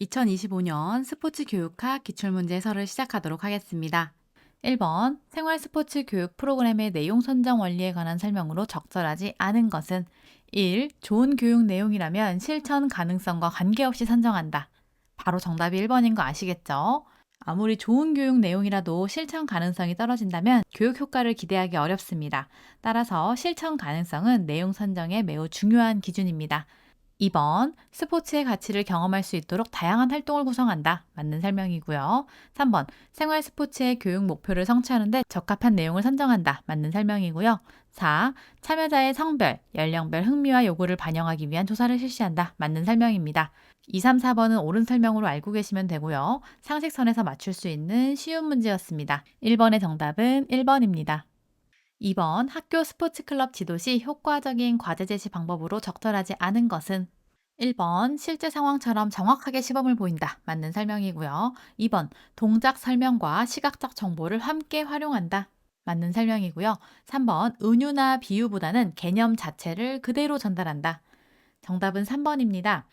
2025년 스포츠 교육학 기출문제 해설을 시작하도록 하겠습니다. 1번 생활 스포츠 교육 프로그램의 내용 선정 원리에 관한 설명으로 적절하지 않은 것은 1. 좋은 교육 내용이라면 실천 가능성과 관계없이 선정한다. 바로 정답이 1번인 거 아시겠죠? 아무리 좋은 교육 내용이라도 실천 가능성이 떨어진다면 교육 효과를 기대하기 어렵습니다. 따라서 실천 가능성은 내용 선정에 매우 중요한 기준입니다. 2번 스포츠의 가치를 경험할 수 있도록 다양한 활동을 구성한다. 맞는 설명이고요. 3번 생활 스포츠의 교육 목표를 성취하는 데 적합한 내용을 선정한다. 맞는 설명이고요. 4. 참여자의 성별, 연령별 흥미와 요구를 반영하기 위한 조사를 실시한다. 맞는 설명입니다. 2, 3, 4번은 옳은 설명으로 알고 계시면 되고요. 상식선에서 맞출 수 있는 쉬운 문제였습니다. 1번의 정답은 1번입니다. 2번 학교 스포츠 클럽 지도 시 효과적인 과제 제시 방법으로 적절하지 않은 것은 1번 실제 상황처럼 정확하게 시범을 보인다. 맞는 설명이고요. 2번 동작 설명과 시각적 정보를 함께 활용한다. 맞는 설명이고요. 3번 은유나 비유보다는 개념 자체를 그대로 전달한다. 정답은 3번입니다.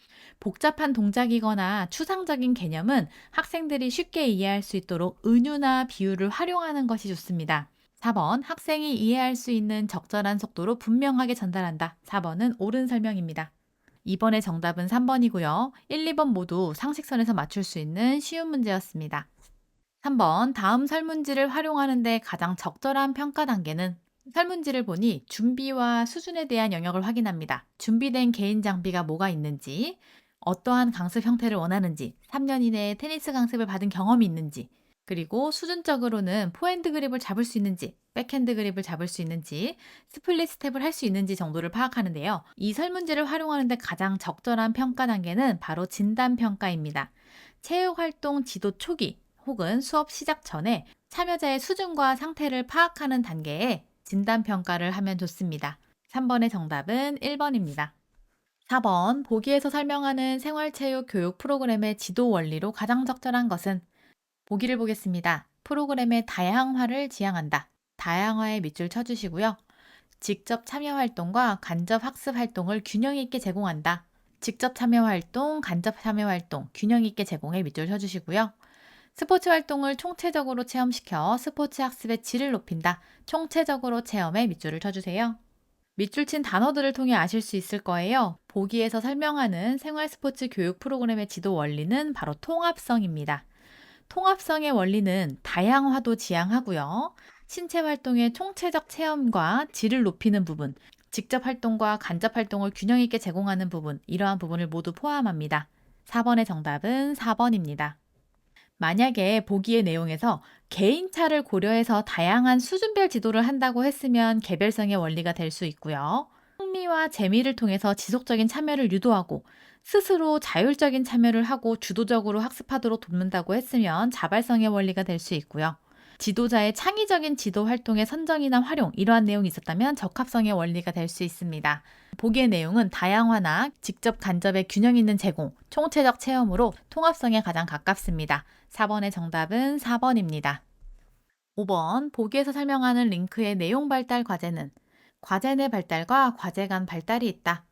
복잡한 동작이거나 추상적인 개념은 학생들이 쉽게 이해할 수 있도록 은유나 비유를 활용하는 것이 좋습니다. 4번 학생이 이해할 수 있는 적절한 속도로 분명하게 전달한다. 4번은 옳은 설명입니다. 이번의 정답은 3번이고요. 1, 2번 모두 상식선에서 맞출 수 있는 쉬운 문제였습니다. 3번 다음 설문지를 활용하는 데 가장 적절한 평가 단계는 설문지를 보니 준비와 수준에 대한 영역을 확인합니다. 준비된 개인 장비가 뭐가 있는지, 어떠한 강습 형태를 원하는지, 3년 이내에 테니스 강습을 받은 경험이 있는지, 그리고 수준적으로는 포핸드 그립을 잡을 수 있는지, 백핸드 그립을 잡을 수 있는지, 스플릿 스텝을 할 수 있는지 정도를 파악하는데요. 이 설문지를 활용하는데 가장 적절한 평가 단계는 바로 진단 평가입니다. 체육활동 지도 초기 혹은 수업 시작 전에 참여자의 수준과 상태를 파악하는 단계에 진단 평가를 하면 좋습니다. 3번의 정답은 1번입니다. 4번 보기에서 설명하는 생활체육 교육 프로그램의 지도 원리로 가장 적절한 것은 보기를 보겠습니다. 프로그램의 다양화를 지향한다. 다양화에 밑줄 쳐주시고요. 직접 참여 활동과 간접 학습 활동을 균형 있게 제공한다. 직접 참여 활동, 간접 참여 활동 균형 있게 제공해 밑줄 쳐주시고요. 스포츠 활동을 총체적으로 체험시켜 스포츠 학습의 질을 높인다. 총체적으로 체험에 밑줄을 쳐주세요. 밑줄 친 단어들을 통해 아실 수 있을 거예요. 보기에서 설명하는 생활 스포츠 교육 프로그램의 지도 원리는 바로 통합성입니다. 통합성의 원리는 다양화도 지향하고요. 신체 활동의 총체적 체험과 질을 높이는 부분, 직접 활동과 간접 활동을 균형 있게 제공하는 부분, 이러한 부분을 모두 포함합니다. 4번의 정답은 4번입니다. 만약에 보기의 내용에서 개인차를 고려해서 다양한 수준별 지도를 한다고 했으면 개별성의 원리가 될 수 있고요. 흥미와 재미를 통해서 지속적인 참여를 유도하고 스스로 자율적인 참여를 하고 주도적으로 학습하도록 돕는다고 했으면 자발성의 원리가 될 수 있고요. 지도자의 창의적인 지도 활동의 선정이나 활용, 이러한 내용이 있었다면 적합성의 원리가 될 수 있습니다. 보기의 내용은 다양화나 직접 간접의 균형 있는 제공, 총체적 체험으로 통합성에 가장 가깝습니다. 4번의 정답은 4번입니다. 5번 보기에서 설명하는 링크의 내용 발달 과제는 과제 내 발달과 과제 간 발달이 있다.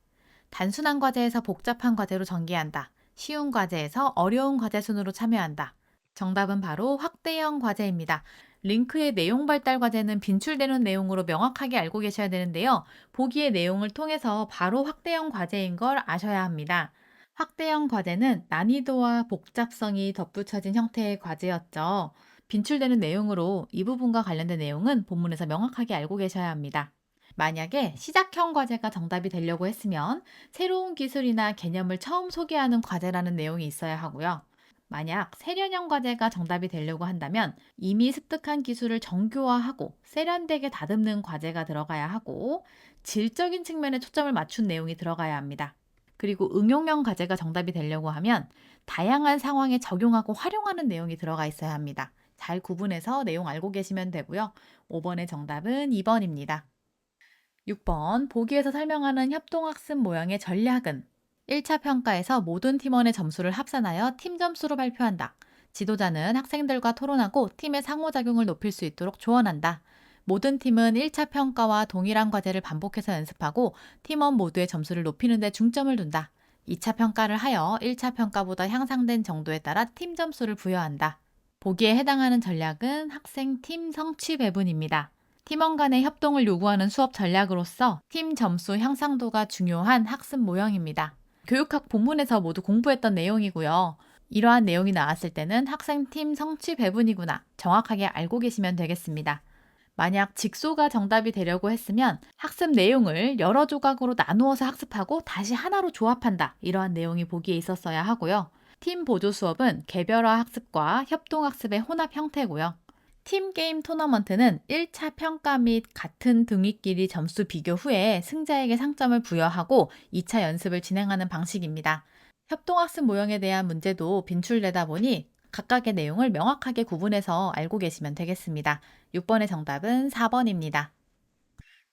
단순한 과제에서 복잡한 과제로 전개한다. 쉬운 과제에서 어려운 과제 순으로 참여한다. 정답은 바로 확대형 과제입니다. 링크의 내용 발달 과제는 빈출되는 내용으로 명확하게 알고 계셔야 되는데요. 보기의 내용을 통해서 바로 확대형 과제인 걸 아셔야 합니다. 확대형 과제는 난이도와 복잡성이 덧붙여진 형태의 과제였죠. 빈출되는 내용으로 이 부분과 관련된 내용은 본문에서 명확하게 알고 계셔야 합니다. 만약에 시작형 과제가 정답이 되려고 했으면 새로운 기술이나 개념을 처음 소개하는 과제라는 내용이 있어야 하고요. 만약 세련형 과제가 정답이 되려고 한다면 이미 습득한 기술을 정교화하고 세련되게 다듬는 과제가 들어가야 하고 질적인 측면에 초점을 맞춘 내용이 들어가야 합니다. 그리고 응용형 과제가 정답이 되려고 하면 다양한 상황에 적용하고 활용하는 내용이 들어가 있어야 합니다. 잘 구분해서 내용 알고 계시면 되고요. 5번의 정답은 2번입니다. 6번 보기에서 설명하는 협동학습 모형의 전략은 1차 평가에서 모든 팀원의 점수를 합산하여 팀 점수로 발표한다. 지도자는 학생들과 토론하고 팀의 상호작용을 높일 수 있도록 조언한다. 모든 팀은 1차 평가와 동일한 과제를 반복해서 연습하고 팀원 모두의 점수를 높이는 데 중점을 둔다. 2차 평가를 하여 1차 평가보다 향상된 정도에 따라 팀 점수를 부여한다. 보기에 해당하는 전략은 학생 팀 성취 배분입니다. 팀원 간의 협동을 요구하는 수업 전략으로서 팀 점수 향상도가 중요한 학습 모형입니다. 교육학 본문에서 모두 공부했던 내용이고요. 이러한 내용이 나왔을 때는 학생 팀 성취 배분이구나 정확하게 알고 계시면 되겠습니다. 만약 직소가 정답이 되려고 했으면 학습 내용을 여러 조각으로 나누어서 학습하고 다시 하나로 조합한다. 이러한 내용이 보기에 있었어야 하고요. 팀 보조 수업은 개별화 학습과 협동 학습의 혼합 형태고요. 팀 게임 토너먼트는 1차 평가 및 같은 등위끼리 점수 비교 후에 승자에게 상점을 부여하고 2차 연습을 진행하는 방식입니다. 협동학습 모형에 대한 문제도 빈출되다 보니 각각의 내용을 명확하게 구분해서 알고 계시면 되겠습니다. 6번의 정답은 4번입니다.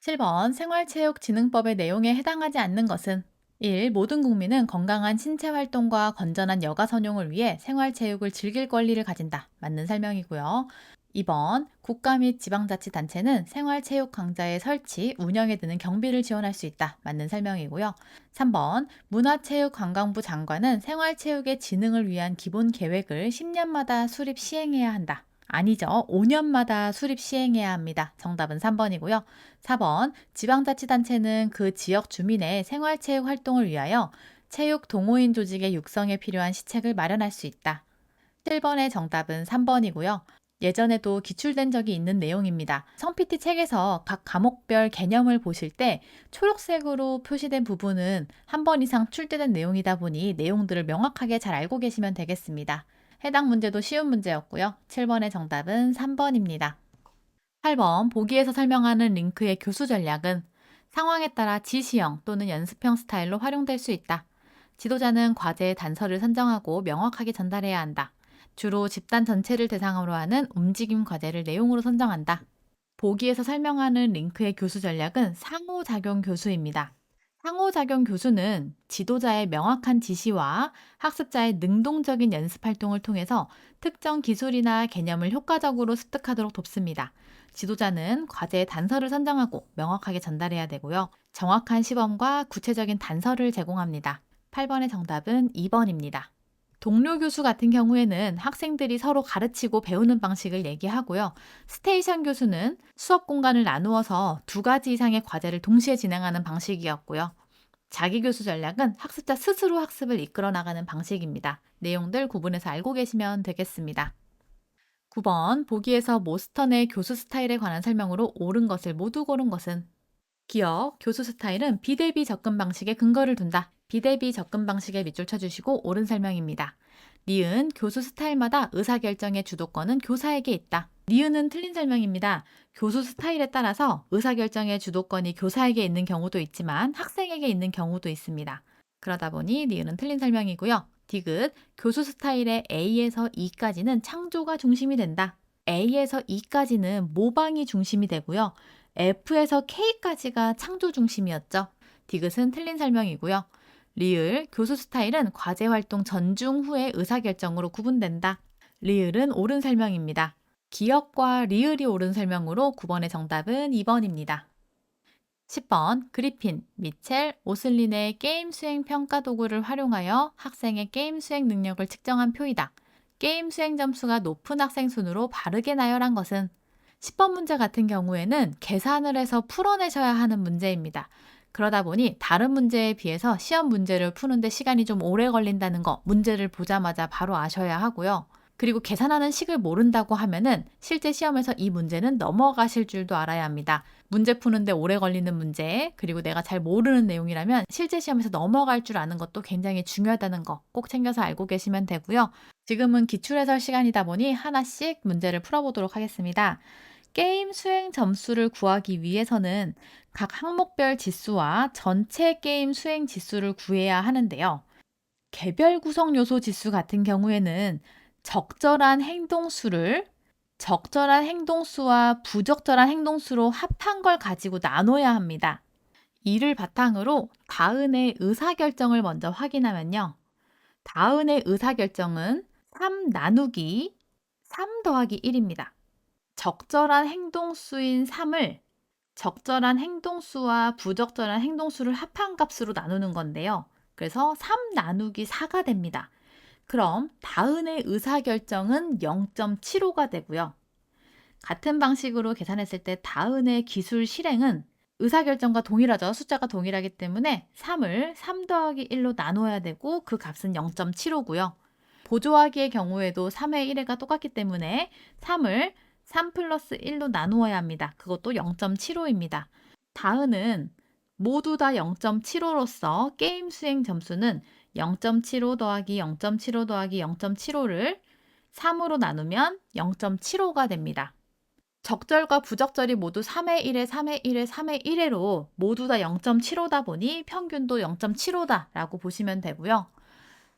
7번 생활체육진흥법의 내용에 해당하지 않는 것은 1. 모든 국민은 건강한 신체 활동과 건전한 여가 선용을 위해 생활체육을 즐길 권리를 가진다. 맞는 설명이고요. 2번 국가 및 지방자치단체는 생활체육 강좌의 설치, 운영에 드는 경비를 지원할 수 있다. 맞는 설명이고요. 3번 문화체육관광부 장관은 생활체육의 진흥을 위한 기본 계획을 10년마다 수립 시행해야 한다. 아니죠. 5년마다 수립 시행해야 합니다. 정답은 3번이고요. 4번 지방자치단체는 그 지역 주민의 생활체육 활동을 위하여 체육 동호인 조직의 육성에 필요한 시책을 마련할 수 있다. 7번의 정답은 3번이고요. 예전에도 기출된 적이 있는 내용입니다. 성 PT 책에서 각 과목별 개념을 보실 때 초록색으로 표시된 부분은 한 번 이상 출제된 내용이다 보니 내용들을 명확하게 잘 알고 계시면 되겠습니다. 해당 문제도 쉬운 문제였고요. 7번의 정답은 3번입니다. 8번 보기에서 설명하는 링크의 교수 전략은 상황에 따라 지시형 또는 연습형 스타일로 활용될 수 있다. 지도자는 과제의 단서를 선정하고 명확하게 전달해야 한다. 주로 집단 전체를 대상으로 하는 움직임 과제를 내용으로 선정한다. 보기에서 설명하는 링크의 교수 전략은 상호작용 교수입니다. 상호작용 교수는 지도자의 명확한 지시와 학습자의 능동적인 연습 활동을 통해서 특정 기술이나 개념을 효과적으로 습득하도록 돕습니다. 지도자는 과제의 단서를 선정하고 명확하게 전달해야 되고요. 정확한 시범과 구체적인 단서를 제공합니다. 8번의 정답은 2번입니다. 동료 교수 같은 경우에는 학생들이 서로 가르치고 배우는 방식을 얘기하고요. 스테이션 교수는 수업 공간을 나누어서 2가지 이상의 과제를 동시에 진행하는 방식이었고요. 자기 교수 전략은 학습자 스스로 학습을 이끌어 나가는 방식입니다. 내용들 구분해서 알고 계시면 되겠습니다. 9번 보기에서 모스턴의 교수 스타일에 관한 설명으로 옳은 것을 모두 고른 것은 기억, 교수 스타일은 비대비 접근 방식에 근거를 둔다. 비대비 접근 방식에 밑줄 쳐주시고 옳은 설명입니다. 니은, 교수 스타일마다 의사결정의 주도권은 교사에게 있다. 니은은 틀린 설명입니다. 교수 스타일에 따라서 의사결정의 주도권이 교사에게 있는 경우도 있지만 학생에게 있는 경우도 있습니다. 그러다 보니 니은은 틀린 설명이고요. 디귿, 교수 스타일의 A에서 E까지는 창조가 중심이 된다. A에서 E까지는 모방이 중심이 되고요. F에서 K까지가 창조 중심이었죠. 디귿은 틀린 설명이고요. 리을, 교수 스타일은 과제 활동 전중 후의 의사결정으로 구분된다. 리을은 옳은 설명입니다. 기억과 리을이 옳은 설명으로 9번의 정답은 2번입니다. 10번 그리핀, 미첼, 오슬린의 게임 수행 평가 도구를 활용하여 학생의 게임 수행 능력을 측정한 표이다. 게임 수행 점수가 높은 학생 순으로 바르게 나열한 것은 10번 문제 같은 경우에는 계산을 해서 풀어내셔야 하는 문제입니다. 그러다 보니 다른 문제에 비해서 시험 문제를 푸는데 시간이 좀 오래 걸린다는 거 문제를 보자마자 바로 아셔야 하고요. 그리고 계산하는 식을 모른다고 하면은 실제 시험에서 이 문제는 넘어가실 줄도 알아야 합니다. 문제 푸는데 오래 걸리는 문제, 그리고 내가 잘 모르는 내용이라면 실제 시험에서 넘어갈 줄 아는 것도 굉장히 중요하다는 거 꼭 챙겨서 알고 계시면 되고요. 지금은 기출해설 시간이다 보니 하나씩 문제를 풀어보도록 하겠습니다. 게임 수행 점수를 구하기 위해서는 각 항목별 지수와 전체 게임 수행 지수를 구해야 하는데요. 개별 구성 요소 지수 같은 경우에는 적절한 행동수와 부적절한 행동수로 합한 걸 가지고 나눠야 합니다. 이를 바탕으로 다은의 의사결정을 먼저 확인하면요. 다은의 의사결정은 3 나누기 3 더하기 1입니다. 적절한 행동수인 3을 적절한 행동수와 부적절한 행동수를 합한 값으로 나누는 건데요. 그래서 3 나누기 4가 됩니다. 그럼 다은의 의사결정은 0.75가 되고요. 같은 방식으로 계산했을 때 다은의 기술 실행은 의사결정과 동일하죠. 숫자가 동일하기 때문에 3을 3 더하기 1로 나눠야 되고 그 값은 0.75고요. 보조하기의 경우에도 3의 1회가 똑같기 때문에 3을 3 플러스 1로 나누어야 합니다. 그것도 0.75입니다. 다은은 모두 다 0.75로서 게임 수행 점수는 0.75 더하기 0.75 더하기 0.75를 3으로 나누면 0.75가 됩니다. 적절과 부적절이 모두 3의 1에 3의 1에 3의 1회로 모두 다 0.75다 보니 평균도 0.75다라고 보시면 되고요.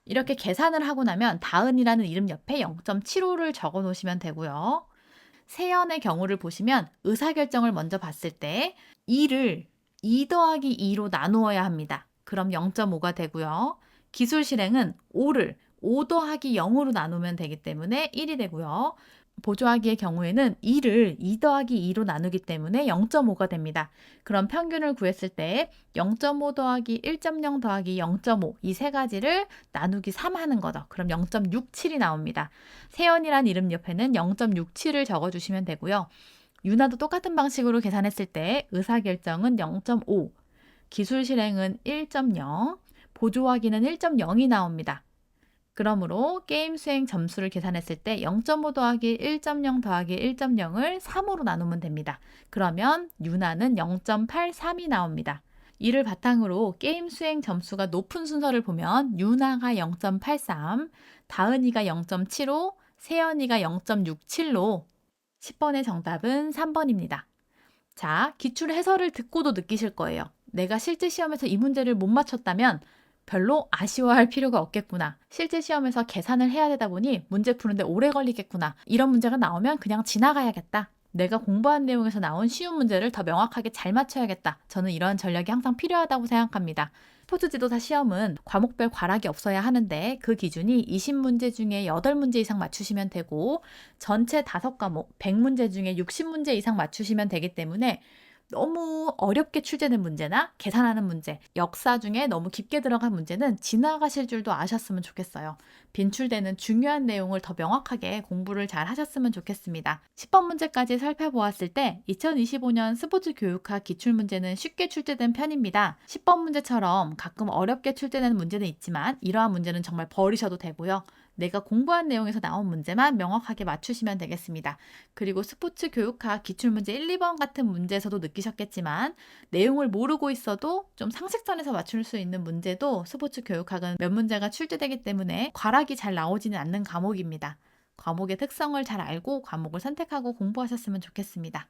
이렇게 계산을 하고 나면 다은이라는 이름 옆에 0.75를 적어 놓으시면 되고요. 세연의 경우를 보시면 의사결정을 먼저 봤을 때 2를 2 더하기 2로 나누어야 합니다. 그럼 0.5가 되고요. 기술 실행은 5를 5 더하기 0으로 나누면 되기 때문에 1이 되고요. 보조하기의 경우에는 2를 2 더하기 2로 나누기 때문에 0.5가 됩니다. 그럼 평균을 구했을 때 0.5 더하기 1.0 더하기 0.5 이 세 가지를 나누기 3 하는 거죠. 그럼 0.67이 나옵니다. 세연이란 이름 옆에는 0.67을 적어주시면 되고요. 유나도 똑같은 방식으로 계산했을 때 의사결정은 0.5, 기술 실행은 1.0, 보조하기는 1.0이 나옵니다. 그러므로 게임 수행 점수를 계산했을 때 0.5 더하기 1.0 더하기 1.0을 3으로 나누면 됩니다. 그러면 유나는 0.83이 나옵니다. 이를 바탕으로 게임 수행 점수가 높은 순서를 보면 유나가 0.83, 다은이가 0.75, 세연이가 0.67로 10번의 정답은 3번입니다. 자, 기출 해설을 듣고도 느끼실 거예요. 내가 실제 시험에서 이 문제를 못 맞췄다면 별로 아쉬워할 필요가 없겠구나. 실제 시험에서 계산을 해야 되다 보니 문제 푸는데 오래 걸리겠구나. 이런 문제가 나오면 그냥 지나가야겠다. 내가 공부한 내용에서 나온 쉬운 문제를 더 명확하게 잘 맞춰야겠다. 저는 이런 전략이 항상 필요하다고 생각합니다. 스포츠 지도사 시험은 과목별 과락이 없어야 하는데 그 기준이 20문제 중에 8문제 이상 맞추시면 되고 전체 5과목 100문제 중에 60문제 이상 맞추시면 되기 때문에 너무 어렵게 출제된 문제나 계산하는 문제, 역사 중에 너무 깊게 들어간 문제는 지나가실 줄도 아셨으면 좋겠어요. 빈출되는 중요한 내용을 더 명확하게 공부를 잘 하셨으면 좋겠습니다. 10번 문제까지 살펴보았을 때 2025년 스포츠 교육학 기출문제는 쉽게 출제된 편입니다. 10번 문제처럼 가끔 어렵게 출제되는 문제는 있지만 이러한 문제는 정말 버리셔도 되고요. 내가 공부한 내용에서 나온 문제만 명확하게 맞추시면 되겠습니다. 그리고 스포츠 교육학 기출문제 1, 2번 같은 문제에서도 느끼셨겠지만 내용을 모르고 있어도 좀 상식선에서 맞출 수 있는 문제도 스포츠 교육학은 몇 문제가 출제되기 때문에 과락이 잘 나오지는 않는 과목입니다. 과목의 특성을 잘 알고 과목을 선택하고 공부하셨으면 좋겠습니다.